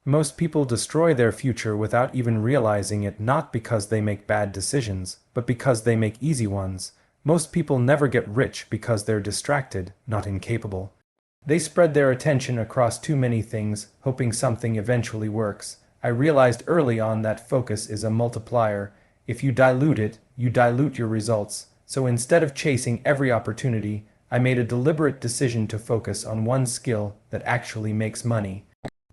Most people destroy their future without even realizing it, not because they make bad decisions, but because they make easy ones. Most people never get rich because they're distracted, not incapable. They spread their attention across too many things, hoping something eventually works. I realized early on that focus is a multiplier. If you dilute it, you dilute your results. So instead of chasing every opportunity, I made a deliberate decision to focus on one skill that actually makes money.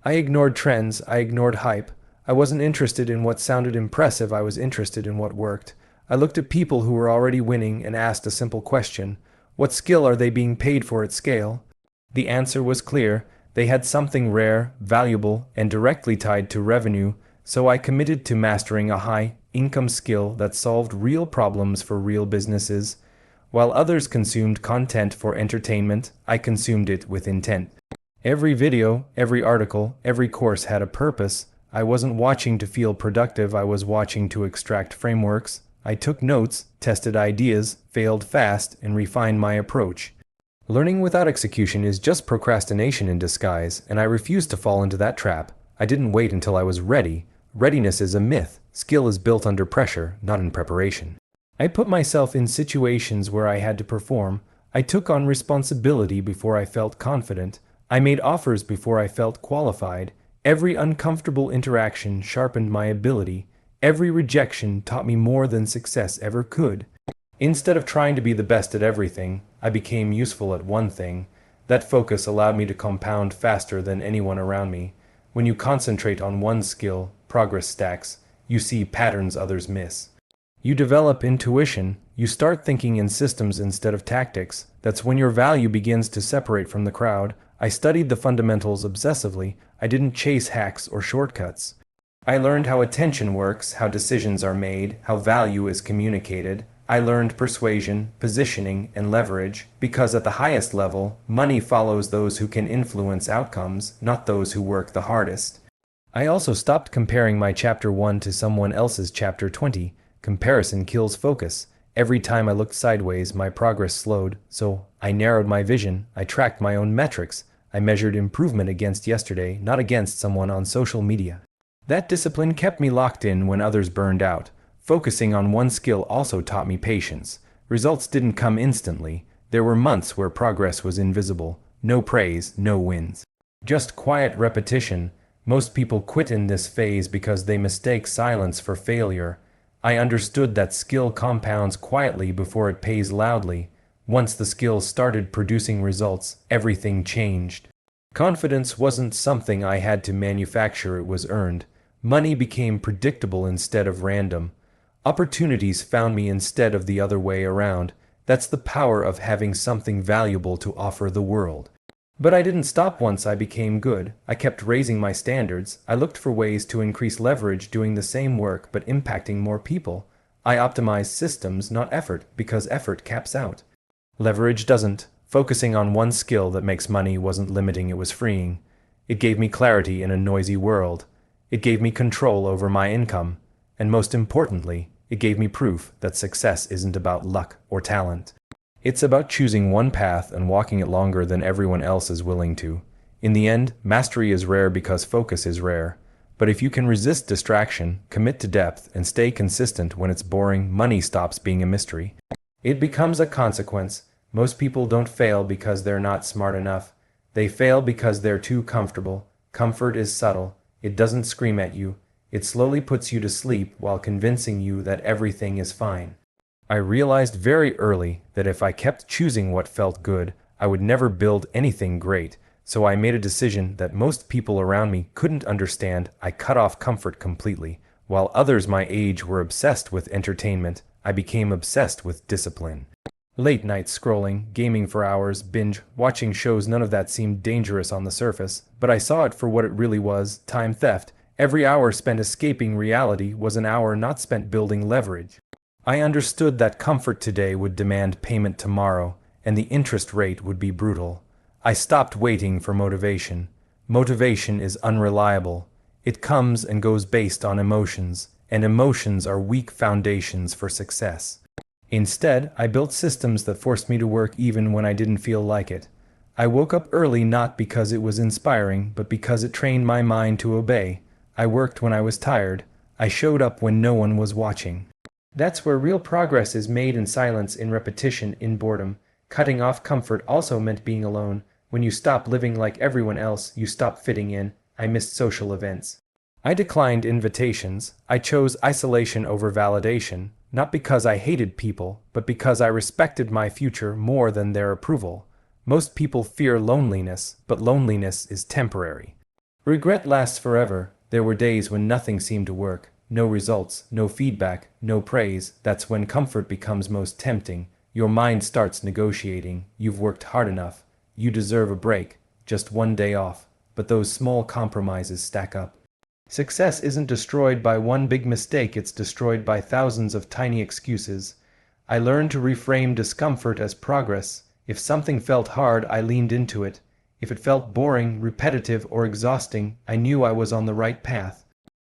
I ignored trends, I ignored hype. I wasn't interested in what sounded impressive, I was interested in what worked. I looked at people who were already winning and asked a simple question: what skill are they being paid for at scale? The answer was clear. They had something rare, valuable, and directly tied to revenue, so I committed to mastering a high-income skill that solved real problems for real businesses. While others consumed content for entertainment, I consumed it with intent. Every video, every article, every course had a purpose. I wasn't watching to feel productive, I was watching to extract frameworks. I took notes, tested ideas, failed fast, and refined my approach. Learning without execution is just procrastination in disguise, and I refused to fall into that trap. I didn't wait until I was ready. Readiness is a myth. Skill is built under pressure, not in preparation. I put myself in situations where I had to perform. I took on responsibility before I felt confident. I made offers before I felt qualified. Every uncomfortable interaction sharpened my ability. Every rejection taught me more than success ever could. Instead of trying to be the best at everything, I became useful at one thing. That focus allowed me to compound faster than anyone around me. When you concentrate on one skill, progress stacks. You see patterns others miss. You develop intuition. You start thinking in systems instead of tactics. That's when your value begins to separate from the crowd. I studied the fundamentals obsessively. I didn't chase hacks or shortcuts. I learned how attention works, how decisions are made, how value is communicated. I learned persuasion, positioning, and leverage, because at the highest level, money follows those who can influence outcomes, not those who work the hardest. I also stopped comparing my Chapter 1 to someone else's Chapter 20. Comparison kills focus. Every time I looked sideways, my progress slowed, so I narrowed my vision. I tracked my own metrics. I measured improvement against yesterday, not against someone on social media. That discipline kept me locked in when others burned out. Focusing on one skill also taught me patience. Results didn't come instantly. There were months where progress was invisible. No praise, no wins. Just quiet repetition. Most people quit in this phase because they mistake silence for failure. I understood that skill compounds quietly before it pays loudly. Once the skill started producing results, everything changed. Confidence wasn't something I had to manufacture, it was earned. Money became predictable instead of random. Opportunities found me instead of the other way around. That's the power of having something valuable to offer the world. But I didn't stop once I became good. I kept raising my standards. I looked for ways to increase leverage doing the same work but impacting more people. I optimized systems, not effort, because effort caps out. Leverage doesn't. Focusing on one skill that makes money wasn't limiting, it was freeing. It gave me clarity in a noisy world. It gave me control over my income. And most importantly, it gave me proof that success isn't about luck or talent. It's about choosing one path and walking it longer than everyone else is willing to. In the end, mastery is rare because focus is rare. But if you can resist distraction, commit to depth, and stay consistent when it's boring, money stops being a mystery. It becomes a consequence. Most people don't fail because they're not smart enough. They fail because they're too comfortable. Comfort is subtle. It doesn't scream at you. It slowly puts you to sleep while convincing you that everything is fine. I realized very early that if I kept choosing what felt good, I would never build anything great, so I made a decision that most people around me couldn't understand. I cut off comfort completely. While others my age were obsessed with entertainment, I became obsessed with discipline. Late night scrolling, gaming for hours, binge, watching shows, none of that seemed dangerous on the surface, but I saw it for what it really was: time theft. Every hour spent escaping reality was an hour not spent building leverage. I understood that comfort today would demand payment tomorrow, and the interest rate would be brutal. I stopped waiting for motivation. Motivation is unreliable. It comes and goes based on emotions, and emotions are weak foundations for success. Instead, I built systems that forced me to work even when I didn't feel like it. I woke up early not because it was inspiring, but because it trained my mind to obey. I worked when I was tired. I showed up when no one was watching. That's where real progress is made, in silence, in repetition, in boredom. Cutting off comfort also meant being alone. When you stop living like everyone else, you stop fitting in. I missed social events. I declined invitations. I chose isolation over validation, not because I hated people, but because I respected my future more than their approval. Most people fear loneliness, but loneliness is temporary. Regret lasts forever. There were days when nothing seemed to work. No results, no feedback, no praise. That's when comfort becomes most tempting. Your mind starts negotiating. You've worked hard enough. You deserve a break. Just one day off. But those small compromises stack up. Success isn't destroyed by one big mistake, it's destroyed by thousands of tiny excuses. I learned to reframe discomfort as progress. If something felt hard, I leaned into it. If it felt boring, repetitive, or exhausting, I knew I was on the right path.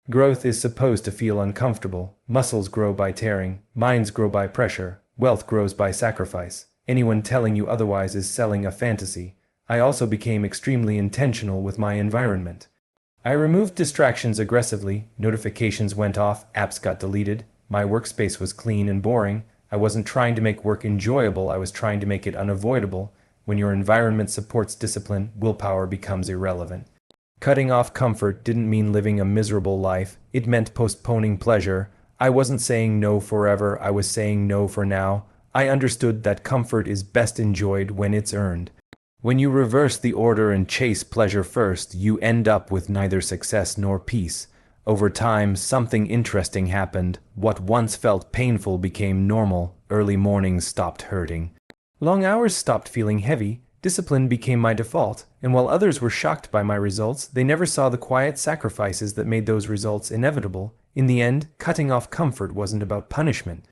Growth is supposed to feel uncomfortable. Muscles grow by tearing. Minds grow by pressure. Wealth grows by sacrifice. Anyone telling you otherwise is selling a fantasy. I also became extremely intentional with my environment. I removed distractions aggressively. Notifications went off. Apps got deleted. My workspace was clean and boring. I wasn't trying to make work enjoyable. I was trying to make it unavoidable. When your environment supports discipline, willpower becomes irrelevant. Cutting off comfort didn't mean living a miserable life. It meant postponing pleasure. I wasn't saying no forever. I was saying no for now. I understood that comfort is best enjoyed when it's earned. When you reverse the order and chase pleasure first, you end up with neither success nor peace. Over time, something interesting happened. What once felt painful became normal. Early mornings stopped hurting. Long hours stopped feeling heavy. Discipline became my default, and while others were shocked by my results, they never saw the quiet sacrifices that made those results inevitable. In the end, cutting off comfort wasn't about punishment.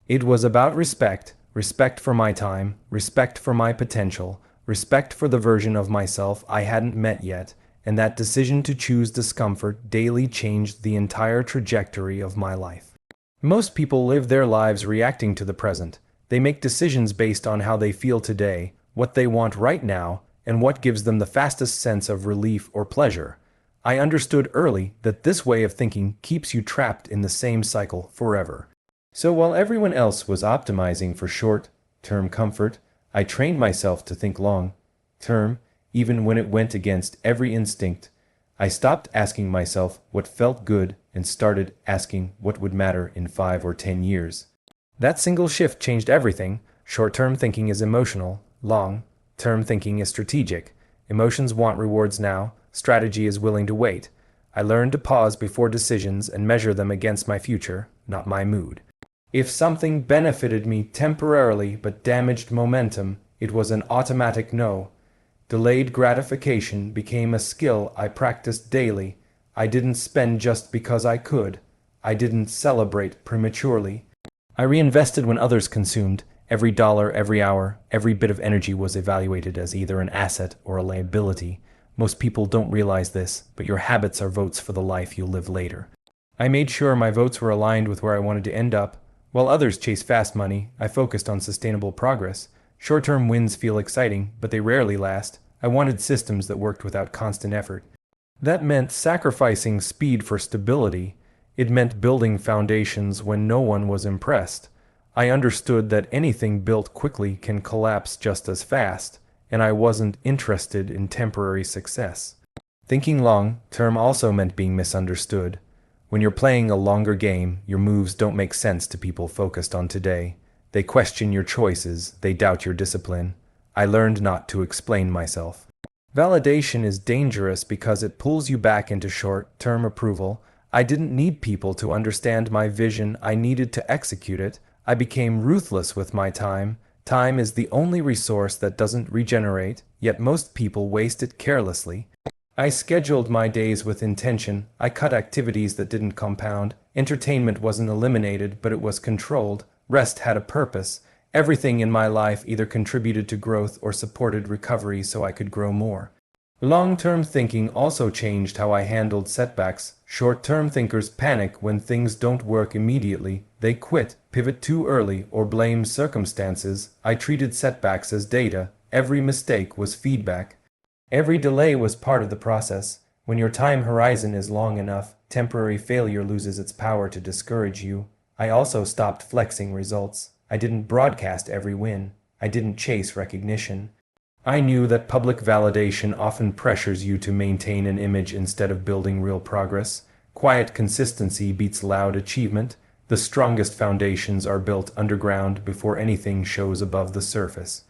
It was about respect. Respect for my time, respect for my potential, respect for the version of myself I hadn't met yet, and that decision to choose discomfort daily changed the entire trajectory of my life. Most people live their lives reacting to the present. They make decisions based on how they feel today, what they want right now, and what gives them the fastest sense of relief or pleasure. I understood early that this way of thinking keeps you trapped in the same cycle forever. So while everyone else was optimizing for short-term comfort, I trained myself to think long-term, even when it went against every instinct. I stopped asking myself what felt good and started asking what would matter in 5 or 10 years. That single shift changed everything. Short-term thinking is emotional. Long-term thinking is strategic. Emotions want rewards now. Strategy is willing to wait. I learned to pause before decisions and measure them against my future, not my mood. If something benefited me temporarily but damaged momentum, it was an automatic no. Delayed gratification became a skill I practiced daily. I didn't spend just because I could. I didn't celebrate prematurely. I reinvested when others consumed. Every dollar, every hour, every bit of energy was evaluated as either an asset or a liability. Most people don't realize this, but your habits are votes for the life you'll live later. I made sure my votes were aligned with where I wanted to end up. While others chase fast money, I focused on sustainable progress. Short-term wins feel exciting, but they rarely last. I wanted systems that worked without constant effort. That meant sacrificing speed for stability. It meant building foundations when no one was impressed. I understood that anything built quickly can collapse just as fast, and I wasn't interested in temporary success. Thinking long-term also meant being misunderstood. When you're playing a longer game, your moves don't make sense to people focused on today. They question your choices, they doubt your discipline. I learned not to explain myself. Validation is dangerous because it pulls you back into short-term approval. I didn't need people to understand my vision, I needed to execute it. I became ruthless with my time. Time is the only resource that doesn't regenerate, yet most people waste it carelessly. I scheduled my days with intention. I cut activities that didn't compound. Entertainment wasn't eliminated, but it was controlled. Rest had a purpose. Everything in my life either contributed to growth or supported recovery so I could grow more. Long-term thinking also changed how I handled setbacks. Short-term thinkers panic when things don't work immediately. They quit, pivot too early, or blame circumstances. I treated setbacks as data. Every mistake was feedback. Every delay was part of the process. When your time horizon is long enough, temporary failure loses its power to discourage you. I also stopped flexing results. I didn't broadcast every win. I didn't chase recognition. I knew that public validation often pressures you to maintain an image instead of building real progress. Quiet consistency beats loud achievement. The strongest foundations are built underground before anything shows above the surface.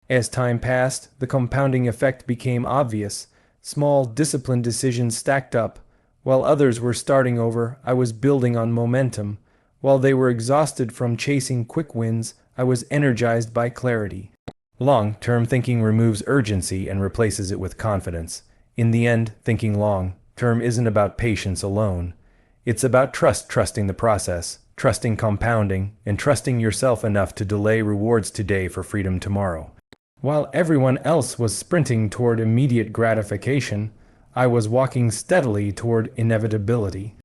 As time passed, the compounding effect became obvious. Small, disciplined decisions stacked up. While others were starting over, I was building on momentum. While they were exhausted from chasing quick wins, I was energized by clarity. Long-term thinking removes urgency and replaces it with confidence. In the end, thinking long-term isn't about patience alone. It's about trusting the process, trusting compounding, and trusting yourself enough to delay rewards today for freedom tomorrow. While everyone else was sprinting toward immediate gratification, I was walking steadily toward inevitability.